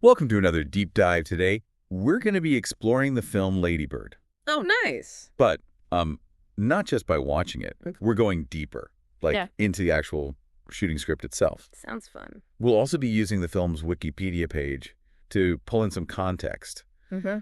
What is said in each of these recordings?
Welcome to another deep dive today. We're going to be exploring the film Lady Bird. Oh, nice. But not just by watching it. We're going deeper, into the actual shooting script itself. Sounds fun. We'll also be using the film's Wikipedia page to pull in some context,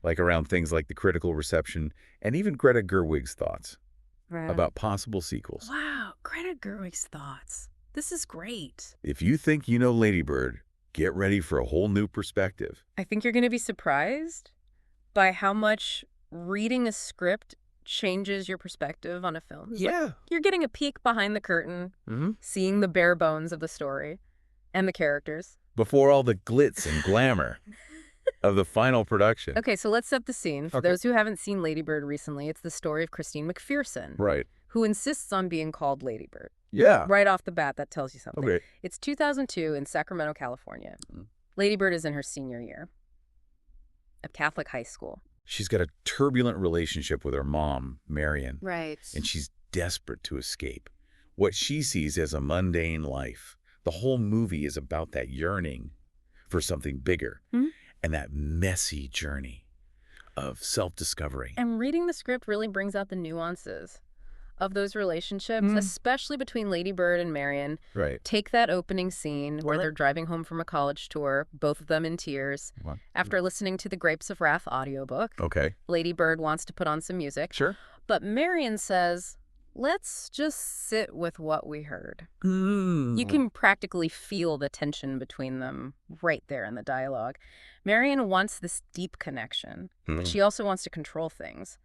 like around things like the critical reception and even Greta Gerwig's thoughts about possible sequels. Wow, Greta Gerwig's thoughts. This is great. If you think you know Lady Bird, get ready for a whole new perspective. I think you're going to be surprised by how much reading a script changes your perspective on a film. You're getting a peek behind the curtain, seeing the bare bones of the story and the characters. Before all the glitz and glamour of the final production. Okay, so let's set the scene. For those who haven't seen Lady Bird recently, it's the story of Christine McPherson, who insists on being called Lady Bird. Yeah. Right off the bat, that tells you something. Okay. It's 2002 in Sacramento, California. Lady Bird is in her senior year of Catholic high school. She's got a turbulent relationship with her mom, Marion. Right. And she's desperate to escape what she sees as a mundane life. The whole movie is about that yearning for something bigger and that messy journey of self-discovery. And reading the script really brings out the nuances of those relationships, especially between Lady Bird and Marion. Right. Take that opening scene where they're driving home from a college tour, both of them in tears. After listening to the Grapes of Wrath audiobook, Lady Bird wants to put on some music. Sure. But Marion says, let's just sit with what we heard. You can practically feel the tension between them right there in the dialogue. Marion wants this deep connection, but she also wants to control things,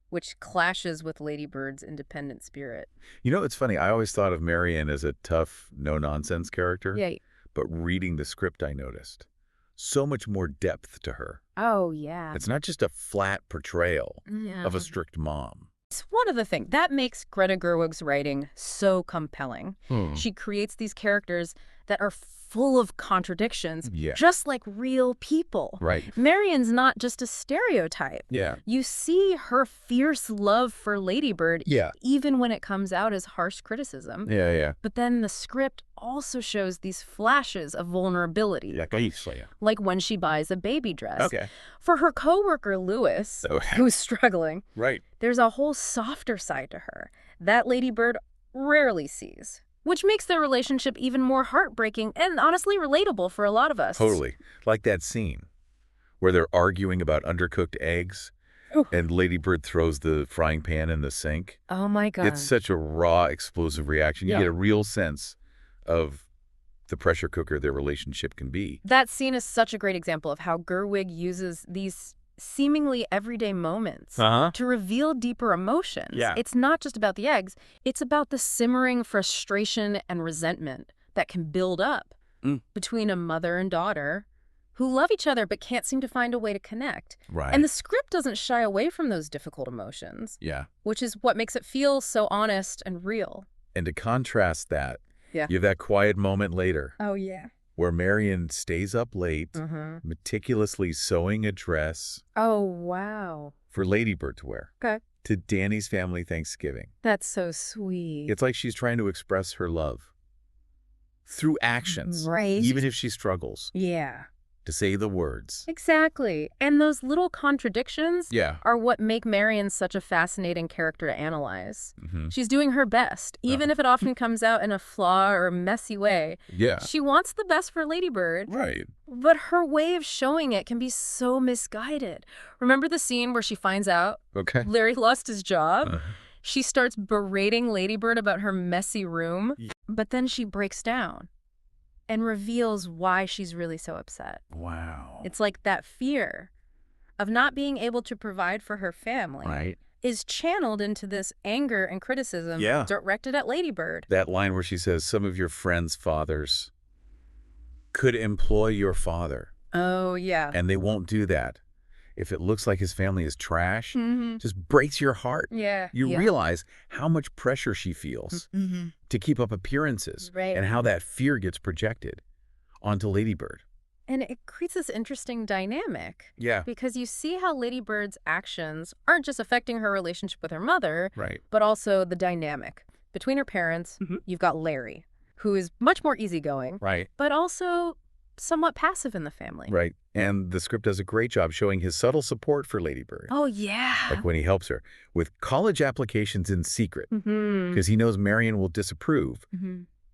which clashes with Lady Bird's independent spirit. You know, it's funny. I always thought of Marion as a tough, no-nonsense character. Yeah. But reading the script, I noticed so much more depth to her. Oh, yeah. It's not just a flat portrayal of a strict mom. It's one of the things that makes Greta Gerwig's writing so compelling. She creates these characters that are full of contradictions, just like real people. Right. Marion's not just a stereotype. Yeah. You see her fierce love for Lady Bird, even when it comes out as harsh criticism. Yeah. But then the script also shows these flashes of vulnerability. Like when she buys a baby dress. For her coworker, Lewis, who's struggling, there's a whole softer side to her that Lady Bird rarely sees, which makes their relationship even more heartbreaking and honestly relatable for a lot of us. Totally. Like that scene where they're arguing about undercooked eggs and Lady Bird throws the frying pan in the sink. Oh, my God. It's such a raw, explosive reaction. You get a real sense of the pressure cooker their relationship can be. That scene is such a great example of how Gerwig uses these seemingly everyday moments to reveal deeper emotions. It's not just about the eggs. It's about the simmering frustration and resentment that can build up between a mother and daughter who love each other but can't seem to find a way to connect. And the script doesn't shy away from those difficult emotions, which is what makes it feel so honest and real. And to contrast that, you have that quiet moment later. Where Marion stays up late, meticulously sewing a dress. Oh, wow. For Lady Bird to wear. To Danny's family Thanksgiving. That's so sweet. It's like she's trying to express her love through actions. Even if she struggles. To say the words. Exactly. And those little contradictions are what make Marion such a fascinating character to analyze. She's doing her best, even if it often comes out in a flaw or messy way. She wants the best for Lady Bird. But her way of showing it can be so misguided. Remember the scene where she finds out Larry lost his job? She starts berating Lady Bird about her messy room, but then she breaks down and reveals why she's really so upset. Wow. It's like that fear of not being able to provide for her family is channeled into this anger and criticism directed at Lady Bird. That line where she says, some of your friends' fathers could employ your father. Oh, yeah. And they won't do that. If it looks like his family is trash, just breaks your heart. You realize how much pressure she feels to keep up appearances and how that fear gets projected onto Lady Bird. And it creates this interesting dynamic. Yeah. Because you see how Lady Bird's actions aren't just affecting her relationship with her mother, Right. but also the dynamic between her parents. You've got Larry, who is much more easygoing, Right. but also somewhat passive in the family. Right. And the script does a great job showing his subtle support for Lady Bird. Oh, yeah. Like when he helps her with college applications in secret because he knows Marion will disapprove.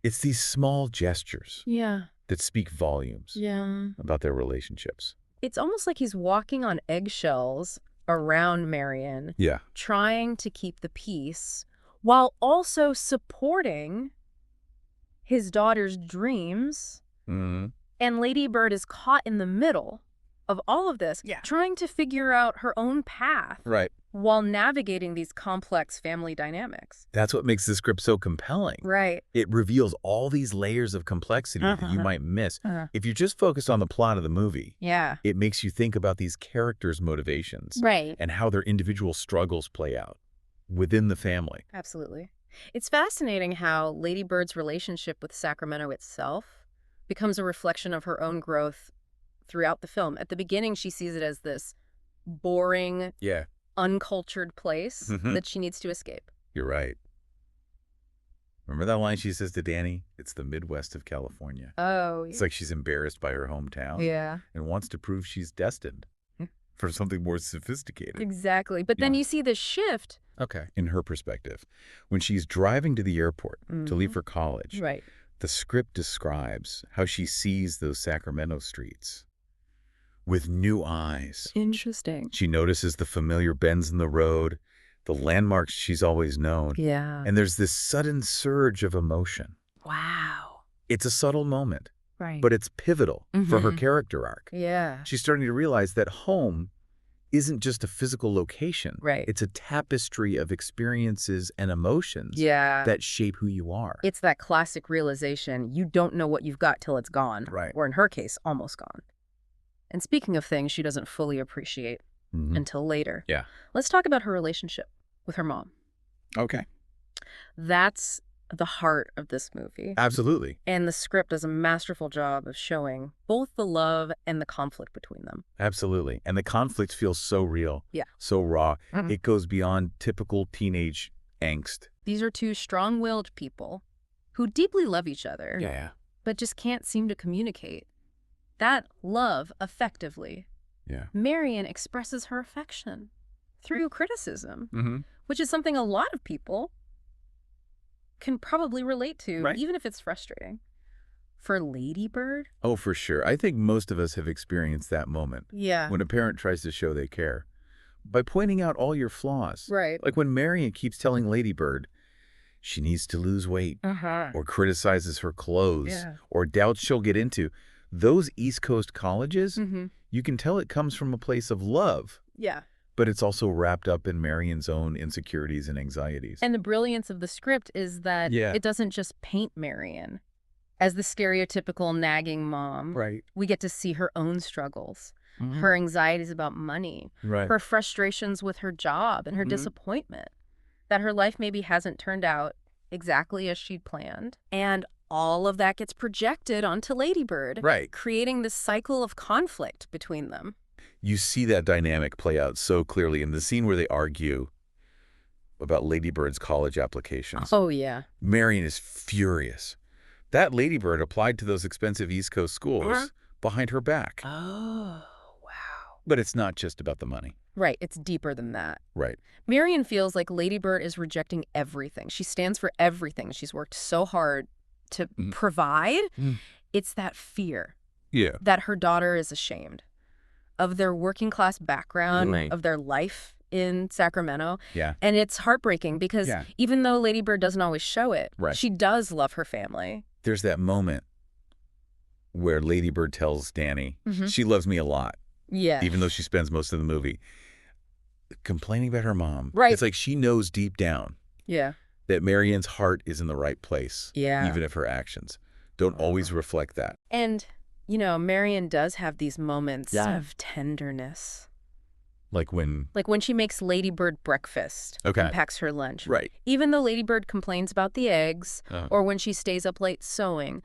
It's these small gestures that speak volumes about their relationships. It's almost like he's walking on eggshells around Marion, trying to keep the peace while also supporting his daughter's dreams. And Lady Bird is caught in the middle of all of this, trying to figure out her own path while navigating these complex family dynamics. That's what makes the script so compelling. Right. It reveals all these layers of complexity that you might miss. If you're just focused on the plot of the movie, it makes you think about these characters' motivations and how their individual struggles play out within the family. Absolutely. It's fascinating how Lady Bird's relationship with Sacramento itself becomes a reflection of her own growth throughout the film. At the beginning, she sees it as this boring, uncultured place that she needs to escape. You're right. Remember that line she says to Danny? It's the Midwest of California. Oh, It's like she's embarrassed by her hometown and wants to prove she's destined for something more sophisticated. Exactly. But then you see the shift. In her perspective, when she's driving to the airport to leave for college, the script describes how she sees those Sacramento streets with new eyes. Interesting. She notices the familiar bends in the road, the landmarks she's always known. And there's this sudden surge of emotion. Wow. It's a subtle moment, but it's pivotal for her character arc. She's starting to realize that home isn't just a physical location. It's a tapestry of experiences and emotions that shape who you are. It's that classic realization, you don't know what you've got till it's gone. Or in her case, almost gone. And speaking of things she doesn't fully appreciate until later, let's talk about her relationship with her mom. That's the heart of this movie. Absolutely. And the script does a masterful job of showing both the love and the conflict between them. Absolutely. And the conflict feels so real, so raw. It goes beyond typical teenage angst. These are two strong-willed people who deeply love each other, but just can't seem to communicate. That love, effectively, Marion expresses her affection through criticism, which is something a lot of people can probably relate to, even if it's frustrating. For Lady Bird? Oh, for sure. I think most of us have experienced that moment. When a parent tries to show they care by pointing out all your flaws. Like when Marion keeps telling Lady Bird she needs to lose weight or criticizes her clothes or doubts she'll get into. Those East Coast colleges, you can tell it comes from a place of love. But it's also wrapped up in Marion's own insecurities and anxieties. And the brilliance of the script is that it doesn't just paint Marion as the stereotypical nagging mom. We get to see her own struggles, her anxieties about money, her frustrations with her job and her disappointment that her life maybe hasn't turned out exactly as she'd planned. And all of that gets projected onto Lady Bird, creating this cycle of conflict between them. You see that dynamic play out so clearly in the scene where they argue about Lady Bird's college applications. Marion is furious. That Lady Bird applied to those expensive East Coast schools behind her back. Wow. But it's not just about the money. It's deeper than that. Marion feels like Lady Bird is rejecting everything. She stands for everything she's worked so hard to provide. It's that fear that her daughter is ashamed of their working class background, of their life in Sacramento. And it's heartbreaking because even though Lady Bird doesn't always show it, she does love her family. There's that moment where Lady Bird tells Danny, she loves me a lot. Even though she spends most of the movie complaining about her mom. It's like she knows deep down that Marion's heart is in the right place, even if her actions don't always reflect that. And you know, Marion does have these moments of tenderness. Like when she makes Lady Bird breakfast and packs her lunch. Even though Lady Bird complains about the eggs or when she stays up late sewing,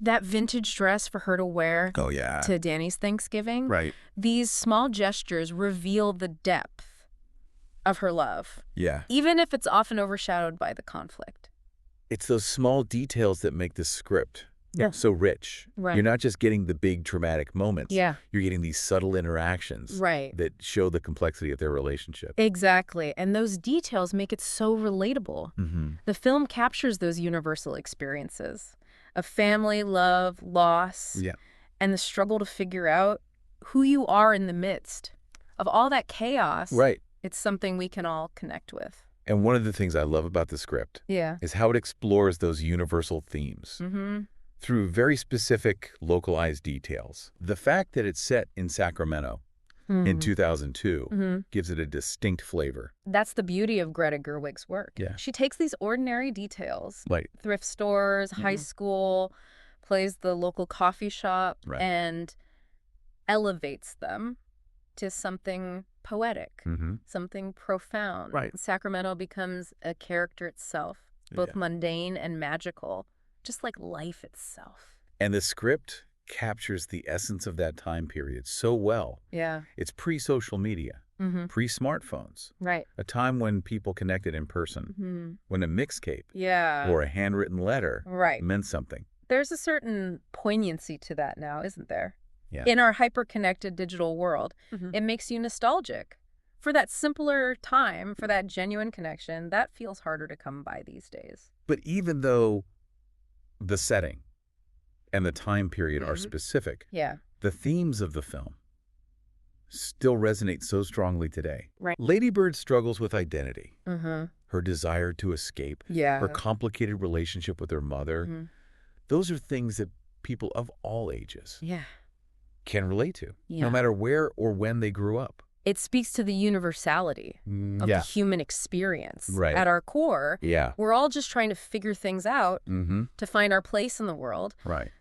that vintage dress for her to wear to Danny's Thanksgiving, these small gestures reveal the depth of her love. Even if it's often overshadowed by the conflict. It's those small details that make the script so rich. Right. You're not just getting the big traumatic moments. Yeah. You're getting these subtle interactions that show the complexity of their relationship. Exactly. And those details make it so relatable. The film captures those universal experiences of family, love, loss, and the struggle to figure out who you are in the midst of all that chaos. Right. It's something we can all connect with. And one of the things I love about the script is how it explores those universal themes through very specific, localized details. The fact that it's set in Sacramento in 2002 gives it a distinct flavor. That's the beauty of Greta Gerwig's work. Yeah. She takes these ordinary details, like thrift stores, high school, plays the local coffee shop, and elevates them to something poetic, something profound. Sacramento becomes a character itself, both mundane and magical, just like life itself. And the script captures the essence of that time period so well. Yeah. It's pre-social media, pre-smartphones. Right. A time when people connected in person, when a mixtape or a handwritten letter meant something. There's a certain poignancy to that now, isn't there? Yeah. In our hyper-connected digital world, it makes you nostalgic. For that simpler time, for that genuine connection, that feels harder to come by these days. But even though the setting and the time period are specific, the themes of the film still resonate so strongly today. Right. Lady Bird struggles with identity, her desire to escape, her complicated relationship with her mother. Those are things that people of all ages can relate to, no matter where or when they grew up. It speaks to the universality of the human experience. Right. At our core, we're all just trying to figure things out to find our place in the world,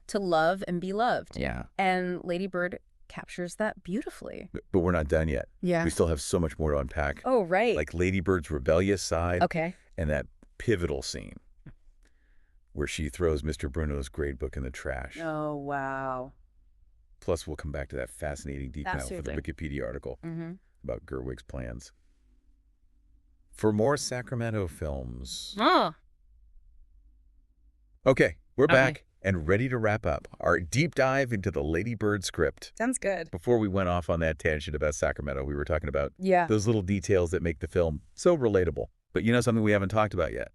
to love and be loved. And Lady Bird captures that beautifully. But we're not done yet. Yeah. We still have so much more to unpack. Oh, right. Like Lady Bird's rebellious side and that pivotal scene where she throws Mr. Bruno's grade book in the trash. Oh, wow. Plus, we'll come back to that fascinating detail for the Wikipedia article about Gerwig's plans. For more Sacramento films... Okay, we're back and ready to wrap up our deep dive into the Lady Bird script. Sounds good. Before we went off on that tangent about Sacramento, we were talking about those little details that make the film so relatable. But you know something we haven't talked about yet?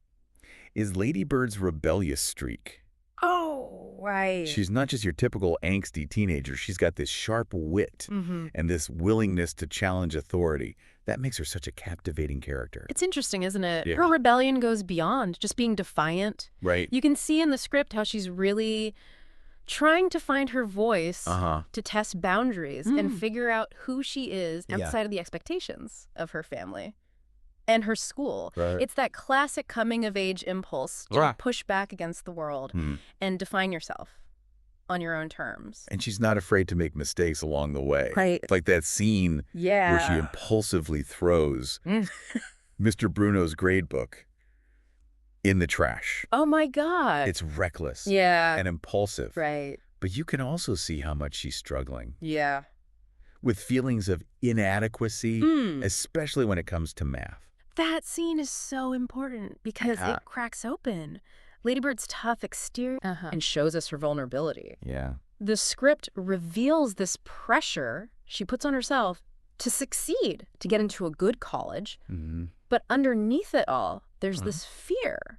Is Lady Bird's rebellious streak. Oh, right. She's not just your typical angsty teenager. She's got this sharp wit and this willingness to challenge authority. That makes her such a captivating character. It's interesting, isn't it? Yeah. Her rebellion goes beyond just being defiant. Right. You can see in the script how she's really trying to find her voice to test boundaries and figure out who she is outside of the expectations of her family and her school. Right. It's that classic coming-of-age impulse to push back against the world and define yourself on your own terms. And she's not afraid to make mistakes along the way. Right. Like that scene where she impulsively throws Mr. Bruno's grade book in the trash. Oh, my God. It's reckless and impulsive. Right. But you can also see how much she's struggling. Yeah. With feelings of inadequacy, especially when it comes to math. That scene is so important because it cracks open Lady Bird's tough exterior and shows us her vulnerability. Yeah. The script reveals this pressure she puts on herself to succeed, to get into a good college. But underneath it all, there's this fear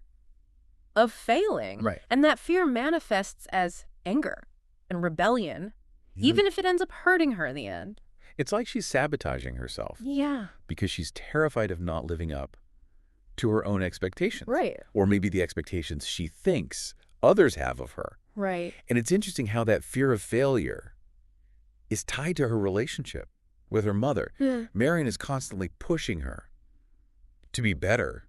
of failing. Right. And that fear manifests as anger and rebellion, even if it ends up hurting her in the end. It's like she's sabotaging herself. Yeah. Because she's terrified of not living up to her own expectations. Right. Or maybe the expectations she thinks others have of her. Right. And it's interesting how that fear of failure is tied to her relationship with her mother. Marion is constantly pushing her to be better,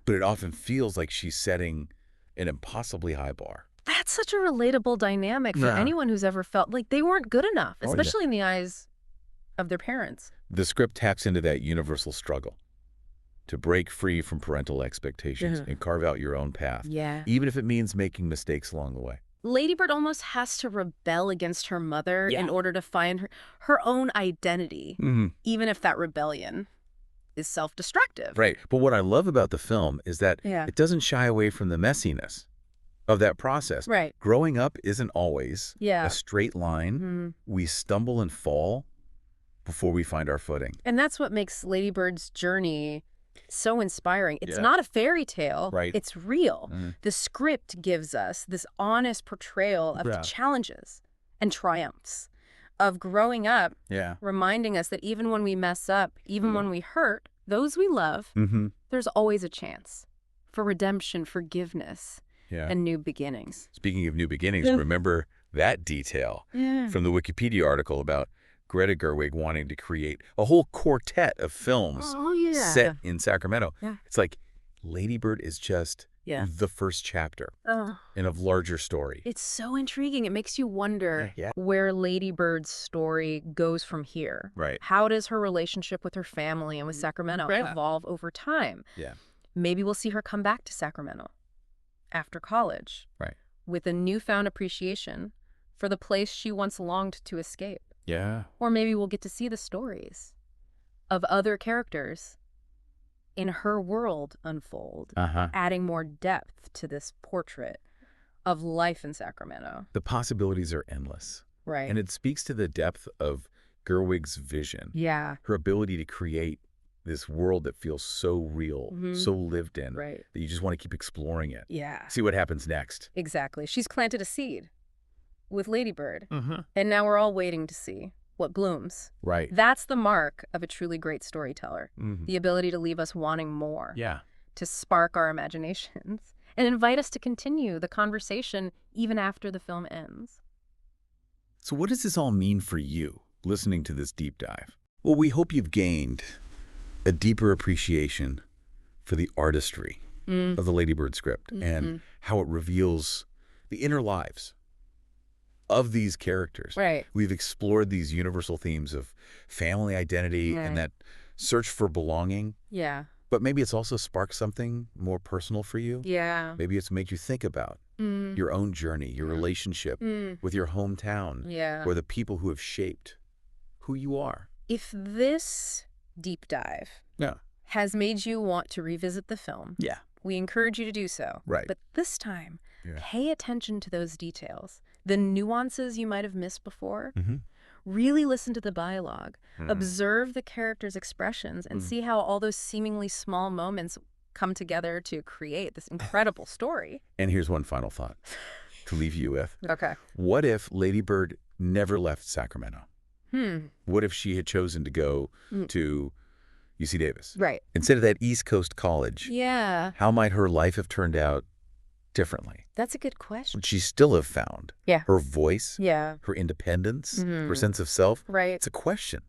but it often feels like she's setting an impossibly high bar. That's such a relatable dynamic for anyone who's ever felt like they weren't good enough, especially in the eyes of their parents. The script taps into that universal struggle to break free from parental expectations and carve out your own path, even if it means making mistakes along the way. Lady Bird almost has to rebel against her mother in order to find her own identity, even if that rebellion is self-destructive. Right. But what I love about the film is that it doesn't shy away from the messiness of that process. Right. Growing up isn't always a straight line. We stumble and fall before we find our footing. And that's what makes Lady Bird's journey so inspiring. It's not a fairy tale. Right. It's real. The script gives us this honest portrayal of the challenges and triumphs of growing up, reminding us that even when we mess up, even when we hurt those we love, there's always a chance for redemption, forgiveness, and new beginnings. Speaking of new beginnings, remember that detail from the Wikipedia article about Greta Gerwig wanting to create a whole quartet of films set in Sacramento. It's like Lady Bird is just the first chapter in a larger story. It's so intriguing. It makes you wonder where Lady Bird's story goes from here. Right. How does her relationship with her family and with Sacramento evolve over time? Maybe we'll see her come back to Sacramento after college with a newfound appreciation for the place she once longed to escape. Or maybe we'll get to see the stories of other characters in her world unfold, adding more depth to this portrait of life in Sacramento. The possibilities are endless. Right. And it speaks to the depth of Gerwig's vision. Her ability to create this world that feels so real, so lived in, that you just want to keep exploring it. See what happens next. Exactly. She's planted a seed with Lady Bird, and now we're all waiting to see what blooms. Right. That's the mark of a truly great storyteller, the ability to leave us wanting more, to spark our imaginations, and invite us to continue the conversation even after the film ends. So what does this all mean for you, listening to this deep dive? Well, we hope you've gained a deeper appreciation for the artistry of the Lady Bird script and how it reveals the inner lives of these characters. Right. We've explored these universal themes of family identity and that search for belonging. But maybe it's also sparked something more personal for you. Maybe it's made you think about your own journey, your relationship with your hometown, or the people who have shaped who you are. If this deep dive has made you want to revisit the film, we encourage you to do so. But this time, pay attention to those details, the nuances you might have missed before. Really listen to the dialogue, observe the characters' expressions, and see how all those seemingly small moments come together to create this incredible story. And here's one final thought to leave you with. Okay. What if Lady Bird never left Sacramento? What if she had chosen to go to UC Davis? Right. Instead of that East Coast college. How might her life have turned out differently? That's a good question. Would she still have found her voice, her independence, her sense of self? It's a question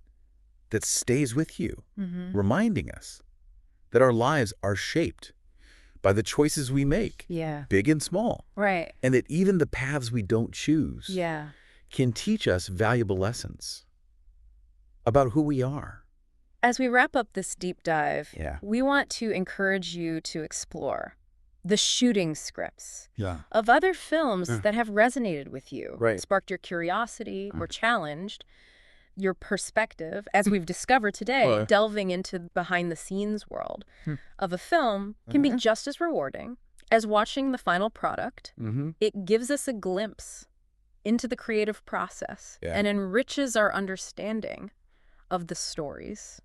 that stays with you, reminding us that our lives are shaped by the choices we make, big and small. And that even the paths we don't choose can teach us valuable lessons about who we are. As we wrap up this deep dive, we want to encourage you to explore the shooting scripts of other films that have resonated with you, sparked your curiosity or challenged your perspective, as we've discovered today. Delving into the behind-the-scenes world of a film can be just as rewarding as watching the final product. It gives us a glimpse into the creative process and enriches our understanding of the stories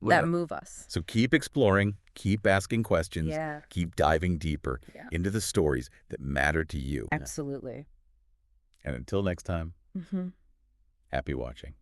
that move us. So keep exploring, keep asking questions, keep diving deeper into the stories that matter to you. Absolutely. And until next time, happy watching.